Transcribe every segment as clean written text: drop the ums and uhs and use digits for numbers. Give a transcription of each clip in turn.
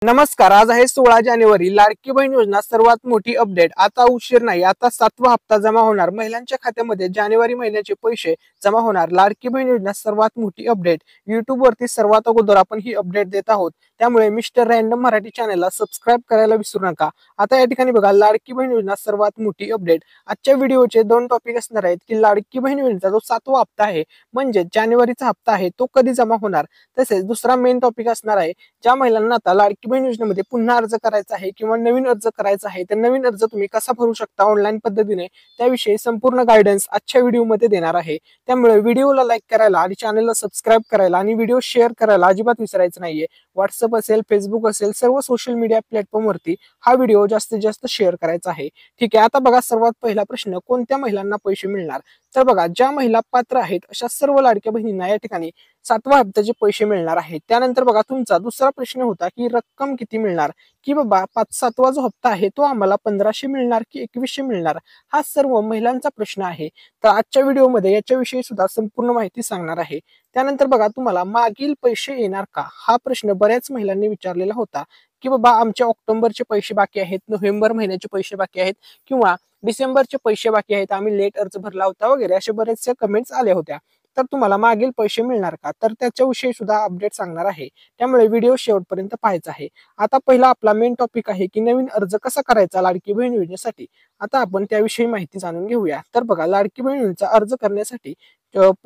नमस्कार. आज आहे 16 जानेवारी. लाडकी बहीण योजना सर्वात मोठी अपडेट. आता उशीर नाही, आता 7वा हप्ता जमा होणार. महिलांच्या खात्यामध्ये जानेवारी महिन्याचे पैसे जमा होणार. लाडकी बहीण योजना सर्वात मोठी अपडेट. युट्यूब वरती सर्वात अगोदर आपण ही अपडेट देत आहोत, त्यामुळे मिस्टर रँडम मराठी चॅनलला सबस्क्राईब करायला विसरू नका. आता या ठिकाणी बघा, लाडकी बहीण योजना सर्वात मोठी अपडेट. आजच्या व्हिडिओचे 2 टॉपिक असणार आहेत की लाडकी बहीण योजनेचा जो 7वा हप्ता आहे, म्हणजे जानेवारीचा हप्ता आहे, तो कधी जमा होणार. तसेच दुसरा मेन टॉपिक असणार आहे, ज्या महिलांना आता लाडकी बहीण योजनेमध्ये पुन्हा अर्ज करायचा आहे किंवा नवीन अर्ज करायचा आहे, तर नवीन अर्ज तुम्ही कसा भरू शकता ऑनलाईन पद्धतीने, त्याविषयी संपूर्ण गायडन्स आजच्या व्हिडिओमध्ये देणार आहे. त्यामुळे व्हिडिओला लाईक करायला आणि चॅनलला सबस्क्राईब करायला आणि व्हिडिओ शेअर करायला अजिबात विसरायचं नाहीये. व्हॉट्सअप असेल, फेसबुक असेल, सर्व सोशल मीडिया प्लॅटफॉर्मवरती हा व्हिडिओ जास्तीत जास्त शेअर करायचा आहे. ठीक आहे. आता बघा, सर्वात पहिला प्रश्न, कोणत्या महिलांना पैसे मिळणार. तर बघा, ज्या महिला पात्र आहेत अशा सर्व लाडक्या बहिणींना या ठिकाणी 7वा हप्त्याचे पैसे मिळणार आहेत. त्यानंतर बघा, तुमचा दुसरा प्रश्न होता की रक्कम किती मिळणार, की बाबा 7वा जो हप्ता आहे तो आम्हाला 1500 मिळणार की 2100 मिळणार. हा सर्व महिलांचा प्रश्न आहे. तर आजच्या व्हिडिओमध्ये याच्याविषयी सुद्धा संपूर्ण माहिती सांगणार आहे. त्यानंतर बघा, तुम्हाला मागील पैसे येणार का, हा प्रश्न बऱ्याच महिलांनी विचारलेला होता की बाबा आमचे ऑक्टोबरचे पैसे बाकी आहेत, नोव्हेंबर महिन्याचे पैसे बाकी आहेत किंवा डिसेंबरचे पैसे बाकी आहेत, आम्ही लेट अर्ज भरला होता वगैरे असे बरेचसे कमेंट्स आले होत्या. तर तुम्हाला मागील पैसे मिळणार का, तर त्याच्याविषयी सुद्धा अपडेट सांगणार आहे. त्यामुळे व्हिडिओ शेवटपर्यंत पाहायचा आहे. आता पहिला आपला मेन टॉपिक आहे की नवीन अर्ज कसा करायचा लाडकी बहीण योजनेसाठी. आता आपण त्याविषयी माहिती जाणून घेऊया. तर बघा, लाडकी बहीण योजनेचा अर्ज करण्यासाठी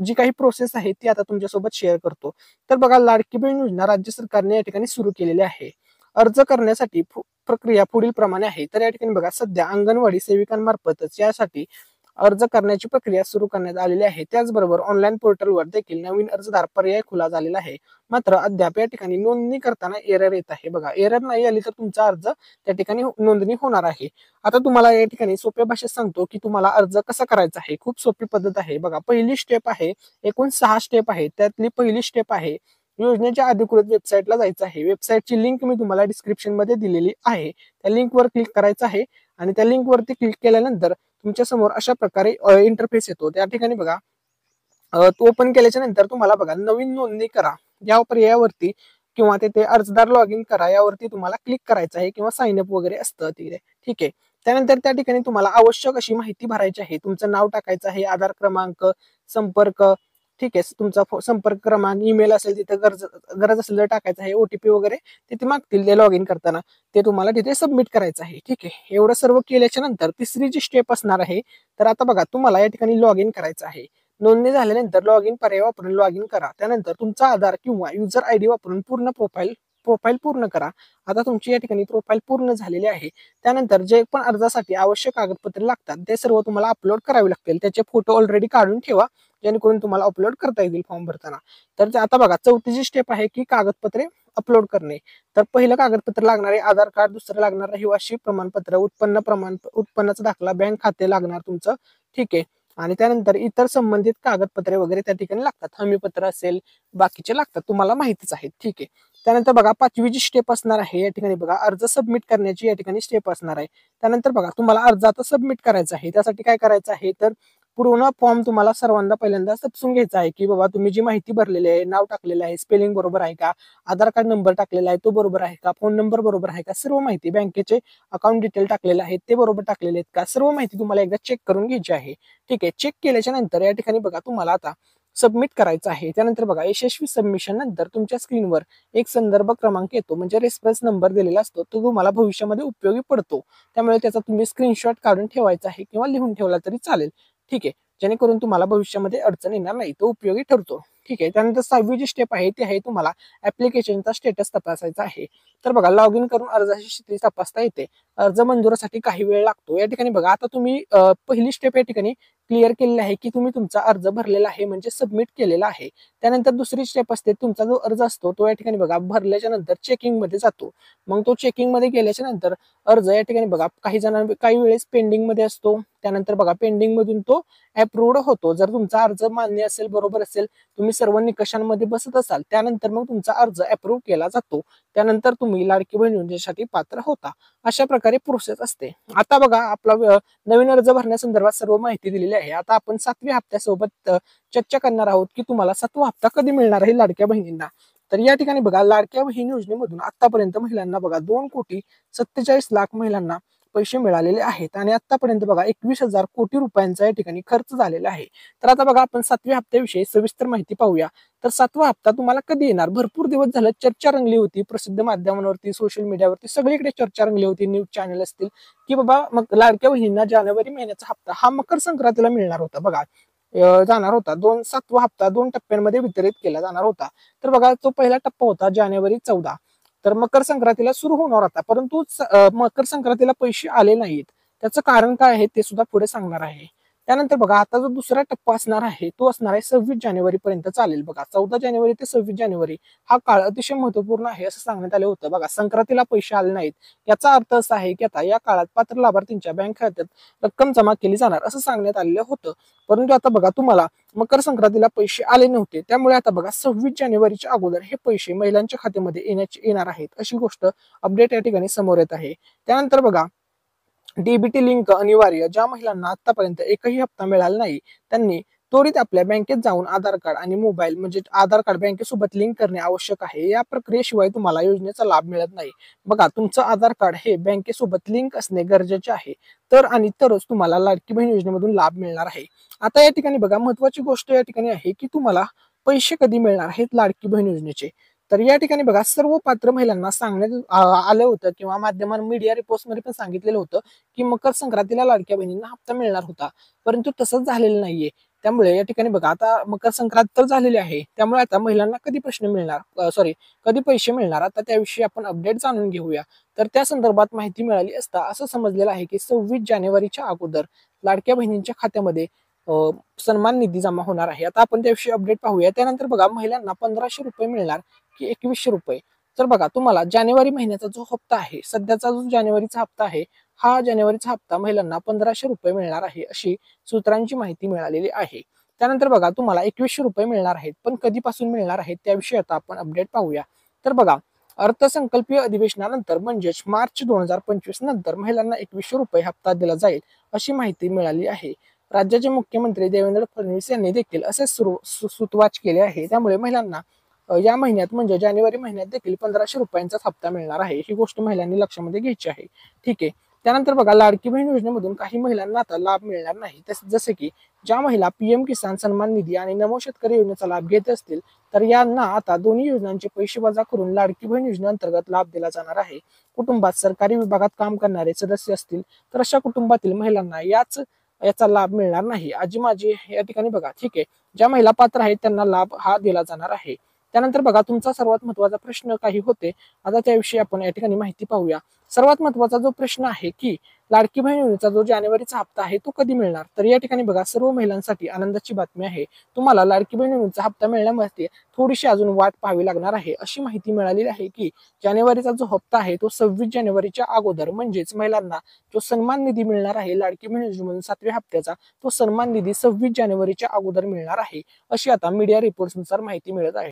जी काही प्रोसेस आहे ती आता तुमच्यासोबत शेअर करतो. तर बघा, लाडकी बहीण योजना राज्य सरकारने या ठिकाणी सुरू केलेली आहे. अर्ज करण्यासाठी प्रक्रिया पुढील प्रमाणे आहे. तर या ठिकाणी बघा, सध्या अंगणवाडी सेविकांमार्फतच यासाठी अर्ज करण्याची प्रक्रिया सुरू करण्यात आलेली आहे. त्याचबरोबर ऑनलाईन पोर्टलवर देखील नवीन अर्जदार पर्याय खुला झालेला आहे. मात्र अद्याप या ठिकाणी नोंदणी करताना एरर येत आहे. बघा, एरर नाही आली तर तुमचा अर्ज त्या ठिकाणी नोंदणी होणार आहे. आता तुम्हाला या ठिकाणी सोप्या भाषेत सांगतो की तुम्हाला अर्ज कसा करायचा आहे. खूप सोपी पद्धत आहे. बघा, पहिली स्टेप आहे, एकूण 6 स्टेप आहे. त्यातली पहिली स्टेप आहे, योजनेच्या अधिकृत वेबसाईटला जायचं आहे. वेबसाईटची लिंक मी तुम्हाला डिस्क्रिप्शन मध्ये दिलेली आहे. त्या लिंकवर क्लिक करायचं आहे आणि त्या लिंकवरती क्लिक केल्यानंतर तुमच्या समोर अशा प्रकारे इंटरफेस येतो. त्या ठिकाणी बघा, तो ओपन केल्याच्या नंतर तुम्हाला बघा, नवीन नोंदणी करा या पर्यायावरती किंवा तेथे अर्जदार लॉग इन करा यावरती तुम्हाला क्लिक करायचं आहे किंवा साइन अप वगैरे असतं तिथे. ठीक आहे. त्यानंतर त्या ठिकाणी तुम्हाला आवश्यक अशी माहिती भरायची आहे. तुमचं नाव टाकायचं आहे, आधार क्रमांक, संपर्क, ठीक आहे, तुमचा संपर्क क्रमांक, ईमेल असेल तिथे गरज असेल तर टाकायचं आहे. ओटीपी वगैरे तिथे मागतील ते लॉग इन करताना, ते तुम्हाला तिथे सबमिट करायचं आहे. ठीक आहे. एवढं सर्व केल्याच्या नंतर तिसरी जी स्टेप असणार आहे, तर आता बघा, तुम्हाला या ठिकाणी लॉग इन करायचं आहे. नोंदणी झाल्यानंतर लॉग इन पर्याय वापरून लॉग इन करा. त्यानंतर तुमचा आधार किंवा युजर आयडी वापरून पूर्ण प्रोफाईल पूर्ण करा. आता तुमची या ठिकाणी प्रोफाईल पूर्ण झालेली आहे. त्यानंतर जे पण अर्जासाठी आवश्यक कागदपत्रे लागतात ते सर्व तुम्हाला अपलोड करावे लागतील. त्याचे फोटो ऑलरेडी काढून ठेवा, जेणेकरून तुम्हाला अपलोड करता येतील फॉर्म भरताना. तर आता बघा, चौथी जी स्टेप आहे की कागदपत्रे अपलोड करणे. तर पहिलं कागदपत्र लागणार आहे आधार कार्ड, दुसरं लागणार रहिवासी प्रमाणपत्र, उत्पन्नाचा दाखला, बँक खाते लागणार तुमचं. ठीक आहे. आणि त्यानंतर इतर संबंधित कागदपत्रे वगैरे त्या ठिकाणी लागतात. हमीपत्र असेल, बाकीचे लागतात, तुम्हाला माहितीच आहे. ठीक आहे. त्यानंतर बघा, 5वी जी स्टेप असणार आहे या ठिकाणी बघा, अर्ज सबमिट करण्याची या ठिकाणी स्टेप असणार आहे. त्यानंतर बघा, तुम्हाला अर्ज आता सबमिट करायचा आहे. त्यासाठी काय करायचं आहे, तर पूर्ण फॉर्म तुम्हाला सर्वांना पहिल्यांदा तपासून घ्यायचा आहे की बाबा तुम्ही जी माहिती भरलेली आहे, नाव टाकलेलं आहे, स्पेलिंग बरोबर आहे का, आधार कार्ड नंबर टाकलेला आहे तो बरोबर आहे का, फोन नंबर बरोबर आहे का, सर्व माहिती, बँकेचे अकाउंट डिटेल टाकलेले आहेत ते बरोबर टाकलेले आहेत का, सर्व माहिती तुम्हाला एकदा चेक करून घ्यायची आहे. ठीक आहे. चेक केल्याच्या नंतर या ठिकाणी बघा, तुम्हाला आता सबमिट करायचं आहे. त्यानंतर बघा, यशस्वी सबमिशन नंतर तुमच्या स्क्रीनवर एक संदर्भ क्रमांक येतो, म्हणजे रेफरन्स नंबर दिलेला असतो, तो तुम्हाला भविष्यामध्ये उपयोगी पडतो. त्यामुळे त्याचा तुम्ही स्क्रीनशॉट काढून ठेवायचा आहे किंवा लिहून ठेवला तरी चालेल. ठीक आहे. जेणेकरून तुम्हाला भविष्यामध्ये अडचण येणार नाही, तो उपयोगी ठरतो. ठीक आहे. त्यानंतर 6वी जी स्टेप आहे ती आहे, तुम्हाला ऍप्लिकेशनचा स्टेटस तपासायचा आहे. तर बघा, लॉग इन करून अर्जाची स्थिती तपासता येते. अर्ज मंजुरीसाठी काही वेळ लागतो. या ठिकाणी बघा, आता तुम्ही पहिली स्टेप या ठिकाणी क्लिअर केलेली आहे की तुम्ही तुमचा अर्ज भरलेला आहे, म्हणजे सबमिट केलेला आहे. त्यानंतर दुसरी स्टेप असते, तुमचा जो अर्ज असतो तो या ठिकाणी बघा भरल्याच्या नंतर चेकिंग मध्ये जातो. मग तो चेकिंग मध्ये गेल्याच्या नंतर अर्ज या ठिकाणी बघा, काही वेळेस पेंडिंग मध्ये असतो. त्यानंतर बघा, पेंडिंग मधून तो अप्रूव्ड होतो. जर तुमचा अर्ज मान्य असेल, बरोबर असेल, तुम्ही सर्व निकषांमध्ये बसत असाल, त्यानंतर मग तुमचा अर्ज अप्रूव्ह केला जातो. त्यानंतर तुम्ही लाडकी बहीण योजनेसाठी पात्र होता. अशा प्रकारे प्रोसेस असते. आता बघा, आपला नवीन अर्ज भरण्यासंदर्भात सर्व माहिती दिलेली आहे. आता आपण 7व्या हप्त्यासोबत चर्चा करणार आहोत की तुम्हाला 7वा हप्ता कधी मिळणार आहे लाडक्या बहिणींना. तर या ठिकाणी बघा लाडक्या बहीण योजनेमधून आतापर्यंत महिलांना बघा 2,47,00,000 महिलांना पैसे मिळालेले आहेत आणि आतापर्यंत बघा 21,000 कोटी रुपयांचा या ठिकाणी खर्च झालेला आहे. तर आता बघा आपण 7व्या हप्त्याविषयी सविस्तर माहिती पाहूया. तर 7वा हप्ता तुम्हाला कधी येणार? भरपूर दिवस झालं चर्चा रंगली होती. प्रसिद्ध माध्यमांवरती, सोशल मीडियावरती सगळीकडे चर्चा रंगली होती. न्यूज चॅनल असतील की बाबा मग लाडक्या बहिणींना जानेवारी महिन्याचा हप्ता हा मकर संक्रांतीला मिळणार होता बघा. जाणार होता 7वा हप्ता 2 टप्प्यांमध्ये वितरित केला जाणार होता. तर बघा तो पहिला टप्पा होता जानेवारी 14. तर मकर संक्रांतीला सुरू होणार होता, परंतु मकर संक्रांतीला पैसे आले नाहीत. त्याचं कारण काय आहे ते सुद्धा पुढे सांगणार आहे. त्यानंतर बघा आता जो दुसरा टप्पा असणार आहे तो असणार आहे 26 जानेवारी पर्यंत चालेल. बघा 14 जानेवारी ते 26 जानेवारी हा काळ अतिशय महत्वपूर्ण आहे असं सांगण्यात आलं होतं. बघा संक्रांतीला पैसे आले नाहीत याचा अर्थ असा आहे की आता या काळात पात्र लाभार्थींच्या बँक खात्यात रक्कम जमा केली जाणार असं सांगण्यात आलेलं होतं. परंतु आता बघा तुम्हाला मकर संक्रांतीला पैसे आले नव्हते, त्यामुळे आता बघा 26 जानेवारीच्या अगोदर हे पैसे महिलांच्या खात्यामध्ये येणार आहेत अशी गोष्ट अपडेट या ठिकाणी समोर येत आहे. त्यानंतर बघा डीबीटी लिंक अनिवार्य. ज्या महिलांना आतापर्यंत एकही हप्ता मिळाला नाही त्यांनी त्वरित आपल्या बँकेत जाऊन आधार कार्ड आणि मोबाईल म्हणजे आधार कार्ड बँकेसोबत लिंक करणे आवश्यक आहे. या प्रक्रियेशिवाय तुम्हाला योजनेचा लाभ मिळत नाही. बघा तुमचं आधार कार्ड हे बँकेसोबत लिंक असणे गरजेचे आहे, तर आणि तरच तुम्हाला लाडकी बहीण योजनेमधून लाभ मिळणार आहे. आता या ठिकाणी बघा महत्वाची गोष्ट या ठिकाणी आहे की तुम्हाला पैसे कधी मिळणार आहेत लाडकी बहीण योजनेचे. तर या ठिकाणी बघा सर्व पात्र महिलांना सांगण्यात आलं होतं किंवा माध्यमांमध्ये मीडिया रिपोर्ट्समध्ये पण सांगितलेलं होतं की मकर संक्रांतीला लाडक्या बहिणींना हप्ता मिळणार होता, परंतु तसंच झालेलं नाहीये. त्यामुळे या ठिकाणी बघा आता मकर संक्रांत तर झालेली आहे, त्यामुळे आता महिलांना कधी प्रश्न मिळणार कधी पैसे मिळणार आता त्याविषयी आपण अपडेट जाणून घेऊया. तर त्या संदर्भात माहिती मिळाली असता असं समजलेलं आहे की 26 जानेवारीच्या अगोदर लाडक्या बहिणींच्या खात्यामध्ये सन्मान निधी जमा होणार आहे. आता आपण त्याविषयी अपडेट पाहूया. त्यानंतर बघा महिलांना 1,500 रुपये मिळणार की 2,100 रुपये. तर बघा तुम्हाला जानेवारी महिन्याचा जो हप्ता आहे, सध्याचा जो जानेवारीचा हप्ता आहे, हा जानेवारीचा हप्ता महिलांना 1,500 रुपये मिळणार आहे अशी सूत्रांची माहिती मिळालेली आहे. त्यानंतर बघा तुम्हाला 2,100 रुपये मिळणार आहेत, पण कधीपासून मिळणार आहेत त्याविषयी आता आपण अपडेट पाहूया. तर बघा अर्थसंकल्पीय अधिवेशनानंतर म्हणजेच मार्च 2025 नंतर महिलांना 2,100 रुपये हप्ता दिला जाईल अशी माहिती मिळाली आहे. राज्याचे मुख्यमंत्री देवेंद्र फडणवीस यांनी देखील असे सुतवाच केले आहे. त्यामुळे महिलांना या महिन्यात म्हणजे जानेवारी महिन्यात देखील 1,500 रुपयांचा हप्ता मिळणार आहे. ही गोष्ट महिलांनी लक्षामध्ये घ्यायची आहे. ठीक आहे. त्यानंतर बघा लाडकी बहीण योजनेमधून काही महिलांना आता लाभ मिळणार नाही. जसे की ज्या महिला पीएम किसान सन्मान निधी आणि नमो शेतकरी योजनेचा लाभ घेत असतील तर यांना आता दोन्ही योजनांचे पैसे वजा करून लाडकी बहीण योजनेअंतर्गत लाभ दिला जाणार आहे. कुटुंबात सरकारी विभागात काम करणारे सदस्य असतील तर अशा कुटुंबातील महिलांना याचा लाभ मिळणार नाही. आजी माझी या ठिकाणी बघा ठीक आहे, ज्या महिला पात्र आहेत त्यांना लाभ हा दिला जाणार आहे. त्यानंतर बघा तुमचा सर्वात महत्वाचा प्रश्न काही होते, आता त्याविषयी आपण या ठिकाणी माहिती पाहूया. सर्वात महत्वाचा जो प्रश्न आहे की लाडकी बहीण योजनेचा जो जानेवारीचा हप्ता आहे तो कधी मिळणार. तर या ठिकाणी बघा सर्व महिलांसाठी आनंदाची बातमी आहे. तुम्हाला लाडकी बहीण योजनेचा हप्ता मिळण्यामध्ये थोडीशी अजून वाट पाहावी लागणार आहे अशी माहिती मिळालेली आहे की जानेवारीचा जो हप्ता आहे तो 26 जानेवारीच्या अगोदर म्हणजेच महिलांना जो सन्मान निधी मिळणार आहे लाडकी बहीण योजनेमधून 7व्या हप्त्याचा तो सन्मान निधी 26 जानेवारीच्या अगोदर मिळणार आहे अशी आता मीडिया रिपोर्ट्सनुसार माहिती मिळत आहे.